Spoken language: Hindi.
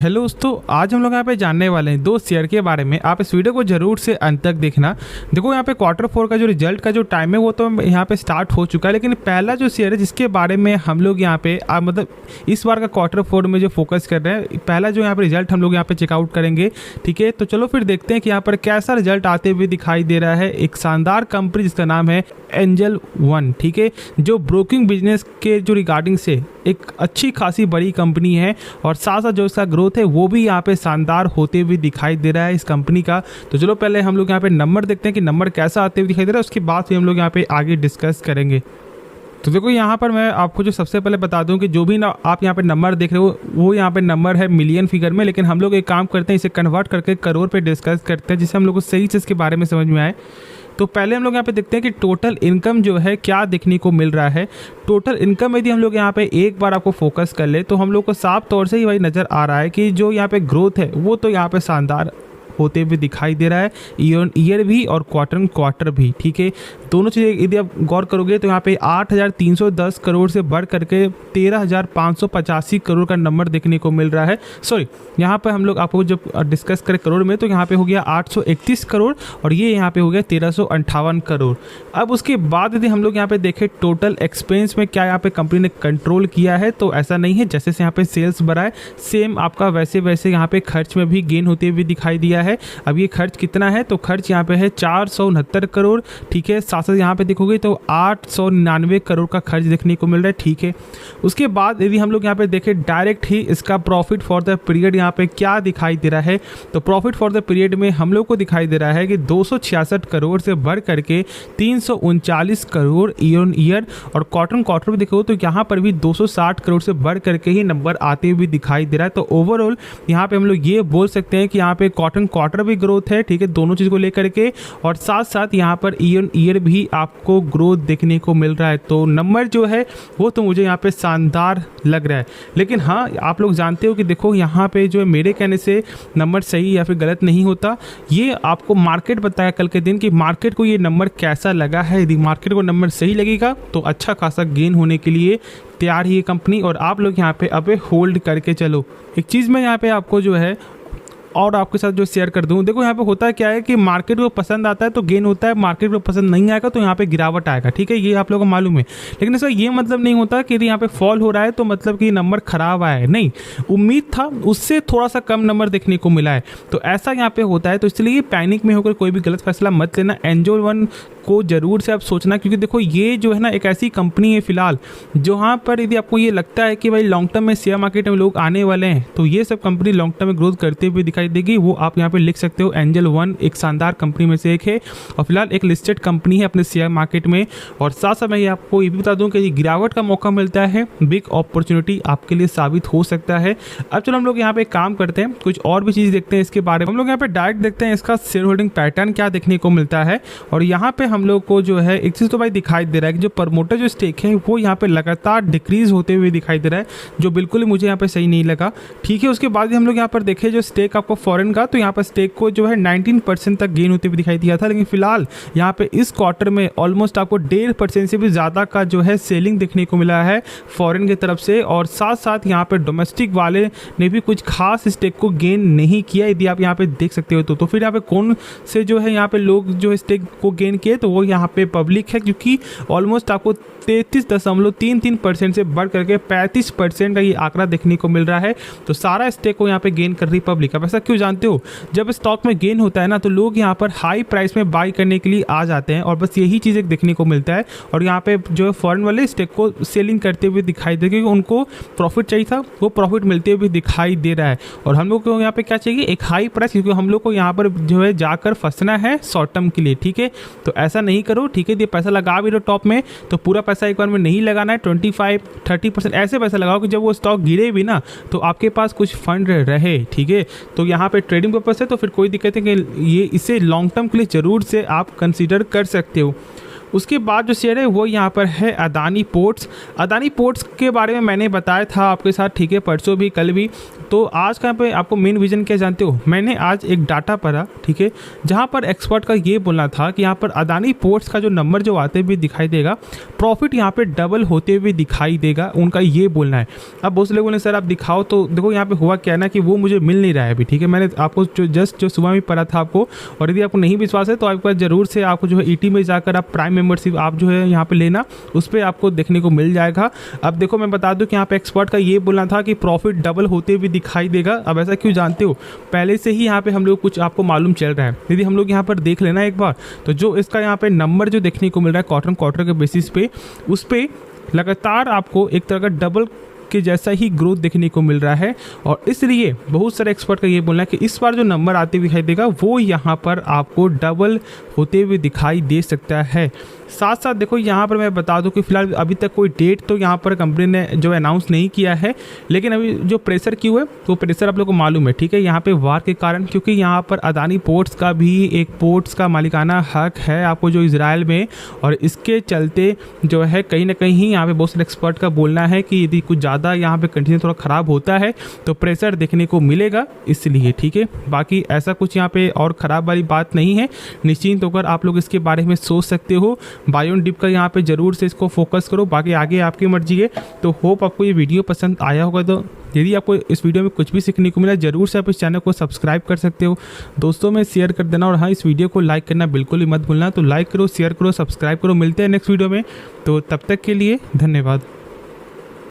हेलो दोस्तों, आज हम लोग यहाँ पे जानने वाले हैं दो शेयर के बारे में। आप इस वीडियो को जरूर से अंत तक देखना। देखो यहाँ पे क्वार्टर फोर का जो रिजल्ट का जो टाइम है वो तो यहाँ पे स्टार्ट हो चुका है, लेकिन पहला जो शेयर है जिसके बारे में हम लोग यहाँ पे मतलब इस बार का क्वार्टर फोर में जो फोकस कर रहे हैं, पहला जो यहाँ पे रिजल्ट हम लोग यहाँ पे चेकआउट करेंगे। ठीक है, तो चलो फिर देखते हैं कि यहाँ पर कैसा रिजल्ट आते हुए दिखाई दे रहा है। एक शानदार कंपनी जिसका नाम है एंजल वन, ठीक है, जो ब्रोकिंग बिजनेस के जो रिगार्डिंग से एक अच्छी खासी बड़ी कंपनी है और साथ साथ जो इसका ग्रोथ है वो भी यहाँ पे शानदार होते हुए दिखाई दे रहा है इस कंपनी का। तो चलो पहले हम लोग यहाँ पे नंबर देखते हैं कि नंबर कैसा आते हुए दिखाई दे रहा है, उसके बाद फिर हम लोग यहाँ पे आगे डिस्कस करेंगे। तो देखो यहाँ पर मैं आपको जो सबसे पहले बता दूं कि जो भी ना आप यहाँ पे नंबर देख रहे हो वो यहाँ पे नंबर है मिलियन फिगर में, लेकिन हम लोग एक काम करते हैं, इसे कन्वर्ट करके करोड़ पे डिस्कस करते हैं जिससे हम लोग को सही चीज़ के बारे में समझ में आए। तो पहले हम लोग यहाँ पे देखते हैं कि टोटल इनकम जो है क्या देखने को मिल रहा है। टोटल इनकम यदि हम लोग यहाँ पे एक बार आपको फोकस कर ले तो हम लोग को साफ तौर से ही वही नज़र आ रहा है कि जो यहाँ पे ग्रोथ है वो तो यहाँ पे शानदार होते हुए दिखाई दे रहा है, ईयर भी और क्वार्टर भी। ठीक है, दोनों चीज़ें यदि आप गौर करोगे तो यहाँ पे 8,310 करोड़ से बढ़ करके 13,585 करोड़ का नंबर देखने को मिल रहा है। सॉरी, यहाँ पे हम लोग आपको जब डिस्कस करें करोड़ में तो यहाँ पे हो गया 831 करोड़ और ये यहाँ पे हो गया 1358 करोड़। अब उसके बाद यदि हम लोग यहाँ पे देखें टोटल एक्सपेंस में क्या यहाँ पे कंपनी ने कंट्रोल किया है, तो ऐसा नहीं है जैसे से यहाँ पे सेल्स बढ़ा है सेम आपका वैसे वैसे यहाँ पे खर्च में भी गेन होते हुए दिखाई दिया है। अब ये खर्च कितना है, तो खर्च यहाँ पे है 469 करोड़। ठीक है, साथ साथ यहाँ पे देखोगे तो 899 करोड़ का खर्च देखने को मिल रहा है। ठीक है, उसके बाद यदि हम लोग यहाँ पे देखें डायरेक्ट ही इसका प्रॉफिट फॉर द पीरियड यहाँ पे क्या दिखाई दे रहा है, तो प्रॉफिट फॉर द पीरियड में हम लोग को दिखाई दे रहा है कि 266 करोड़ से बढ़ करके 339 करोड़ ईयर और क्वार्टर में देखो तो यहाँ पर भी 260 करोड़ से बढ़ करके ही नंबर आते हुए दिखाई दे रहा है। तो ओवरऑल यहाँ पे हम लोग ये बोल सकते हैं कि यहाँ पे क्वार्टर भी ग्रोथ है। ठीक है, दोनों चीज़ को लेकर के और साथ साथ यहाँ पर ईयर भी आपको ग्रोथ देखने को मिल रहा है। तो नंबर जो है वो तो मुझे यहाँ पे शानदार लग रहा है, लेकिन हाँ आप लोग जानते हो कि देखो यहाँ पे जो है मेरे कहने से नंबर सही या फिर गलत नहीं होता, ये आपको मार्केट बताया कल के दिन कि मार्केट को ये नंबर कैसा लगा है। यदि मार्केट को नंबर सही लगेगा तो अच्छा खासा गेन होने के लिए तैयार ही ये कंपनी, और आप लोग यहाँ पे अबे होल्ड करके चलो। एक चीज़ मैं यहाँ पे आपको जो है और आपके साथ जो शेयर कर दूं, देखो यहाँ पे होता है क्या है कि मार्केट को पसंद आता है तो गेन होता है, मार्केट को पसंद नहीं आएगा तो यहाँ पे गिरावट आएगा। ठीक है, ये आप लोगों को मालूम है, लेकिन इसका ये मतलब नहीं होता कि यदि यहाँ पे फॉल हो रहा है तो मतलब कि नंबर खराब आया है। नहीं, उम्मीद था उससे थोड़ा सा कम नंबर देखने को मिला है, तो ऐसा यहाँ पे होता है। तो इसलिए पैनिक में होकर कोई भी गलत फैसला मत लेना। एंजल वन को जरूर से आप सोचना, क्योंकि देखो ये जो है ना एक ऐसी कंपनी है फिलहाल जहाँ पर यदि आपको ये लगता है कि भाई लॉन्ग टर्म में शेयर मार्केट में लोग आने वाले हैं तो ये सब कंपनी लॉन्ग टर्म में ग्रोथ करते हुए दिखाई देगी, वो आप यहाँ पे लिख सकते हो। एंजल वन एक शानदार कंपनी में से एक है और फिलहाल एक लिस्टेड कंपनी है अपने शेयर मार्केट में। और साथ साथ मैं आपको ये भी बता दूं कि ये गिरावट का मौका मिलता है, बिग अपॉर्चुनिटी आपके लिए साबित हो सकता है। अब चलो हम लोग यहाँ पे काम करते हैं, कुछ और भी चीज़ देखते हैं इसके बारे में। हम लोग यहाँ पे डायरेक्ट देखते हैं इसका शेयर होल्डिंग पैटर्न क्या देखने को मिलता है, और यहाँ पे हम लोग को जो है एक चीज़ तो भाई दिखाई दे रहा है कि जो प्रमोटर जो स्टेक है वो यहाँ पे लगातार डिक्रीज होते हुए दिखाई दे रहा है, जो बिल्कुल ही मुझे यहाँ पे सही नहीं लगा। ठीक है, उसके बाद हम लोग यहाँ पर देखें जो स्टेक आपको फॉरेन का, तो यहाँ पर स्टेक को जो है 19% तक गेन होते हुए दिखाई दिया था, लेकिन फिलहाल यहाँ पे इस क्वार्टर में ऑलमोस्ट आपको 1.5% से भी ज़्यादा का जो है सेलिंग देखने को मिला है फॉरेन की तरफ से। और साथ साथ यहाँ पे डोमेस्टिक वाले ने भी कुछ खास स्टेक को गेन नहीं किया, यदि आप यहाँ पे देख सकते हो। तो फिर यहाँ पे कौन से जो है यहाँ पे लोग जो स्टेक को गेन किए, तो वो यहाँ पे पब्लिक है, क्योंकि ऑलमोस्ट आपको 33.33% से बढ़ करके 35% का ये आंकड़ा देखने को मिल रहा है। तो सारा स्टेक को यहाँ पे गेन कर रही पब्लिक। अब ऐसा क्यों जानते हो, जब स्टॉक में गेन होता है ना तो लोग यहाँ पर हाई प्राइस में बाई करने के लिए आ जाते हैं, और बस यही चीज़ एक देखने को मिलता है। और यहाँ पे जो है फॉरेन वाले स्टेक को सेलिंग करते हुए दिखाई दे, क्योंकि उनको प्रॉफिट चाहिए था, वो प्रॉफिट मिलते हुए दिखाई दे रहा है। और हम लोग को यहाँ पे क्या चाहिए, एक हाई प्राइस, क्योंकि हम लोग को यहाँ पर जो है जाकर फंसना है शॉर्ट टर्म के लिए। ठीक है, तो ऐसा नहीं करो। ठीक है, ये पैसा लगा भी रहो टॉप में तो पूरा पैसा एक बार में नहीं लगाना है, 25-30% ऐसे पैसा लगाओ कि जब वो स्टॉक गिरे भी ना तो आपके पास कुछ फंड रहे। ठीक है, तो यहाँ पे ट्रेडिंग पर्पस है तो फिर कोई दिक्कत है कि ये इसे लॉन्ग टर्म के लिए ज़रूर से आप कंसीडर कर सकते हो। उसके बाद जो शेयर है वो यहाँ पर है अदानी पोर्ट्स। अदानी पोर्ट्स के बारे में मैंने बताया था आपके साथ, ठीक है, परसों भी कल भी। तो आज का यहाँ पे आपको मेन विजन क्या जानते हो, मैंने आज एक डाटा पढ़ा, ठीक है, जहाँ पर एक्सपर्ट का ये बोलना था कि यहाँ पर अदानी पोर्ट्स का जो नंबर जो आते हुए दिखाई देगा, प्रॉफिट यहाँ पे डबल होते हुए दिखाई देगा, उनका ये बोलना है। अब बहुत से लोगों ने सर आप दिखाओ, तो देखो यहाँ पे हुआ क्या है ना कि वो मुझे मिल नहीं रहा है अभी, ठीक है। मैंने आपको जो सुबह में पढ़ा था आपको, और यदि आपको नहीं विश्वास है तो आपके पास जरूर से आपको जो है ईटी में जाकर आप प्राइम मेंबरशिप आप जो है यहाँ पे लेना, उस पर आपको देखने को मिल जाएगा। अब देखो मैं बता दूं कि यहाँ पे एक्सपर्ट का ये बोलना था कि प्रॉफिट डबल होते हुए दिखाई देगा। अब ऐसा क्यों जानते हो, पहले से ही यहाँ पे हम लोग कुछ आपको मालूम चल रहा है। यदि हम लोग यहाँ पर देख लेना एक बार, तो जो इसका यहाँ पे नंबर जो देखने को मिल रहा है क्वार्टर के बेसिस पे, उस पर लगातार आपको एक तरह का डबल के जैसा ही ग्रोथ देखने को मिल रहा है। और इसलिए बहुत सारे एक्सपर्ट का ये बोलना है कि इस बार जो नंबर आते हुए दिखाई देगा वो यहाँ पर आपको डबल होते हुए दिखाई दे सकता है। साथ साथ देखो यहाँ पर मैं बता दूं कि फिलहाल अभी तक कोई डेट तो यहाँ पर कंपनी ने जो अनाउंस नहीं किया है, लेकिन अभी जो प्रेशर क्यों है, तो प्रेशर आप लोग को मालूम है, ठीक है, यहाँ पे वार के कारण, क्योंकि यहाँ पर अदानी पोर्ट्स का भी एक पोर्ट्स का मालिकाना हक है आपको जो इजराइल में, और इसके चलते जो है कहीं ना कहीं यहाँ पे बहुत सारे एक्सपर्ट का बोलना है कि यदि कुछ ज़्यादा यहाँ पे कंटिन्यू थोड़ा ख़राब होता है तो प्रेशर देखने को मिलेगा, इसलिए, ठीक है। बाकी ऐसा कुछ यहाँ पे और ख़राब वाली बात नहीं है, निश्चिंत होकर आप लोग इसके बारे में सोच सकते हो। बाय ऑन डिप का यहाँ पे जरूर से इसको फोकस करो, बाकी आगे आपकी मर्जी है। तो होप आपको ये वीडियो पसंद आया होगा। तो यदि आपको इस वीडियो में कुछ भी सीखने को मिला, जरूर से आप इस चैनल को सब्सक्राइब कर सकते हो, दोस्तों में शेयर कर देना, और हाँ, इस वीडियो को लाइक करना बिल्कुल ही मत भूलना। तो लाइक करो, शेयर करो, सब्सक्राइब करो। मिलते हैं नेक्स्ट वीडियो में, तो तब तक के लिए धन्यवाद।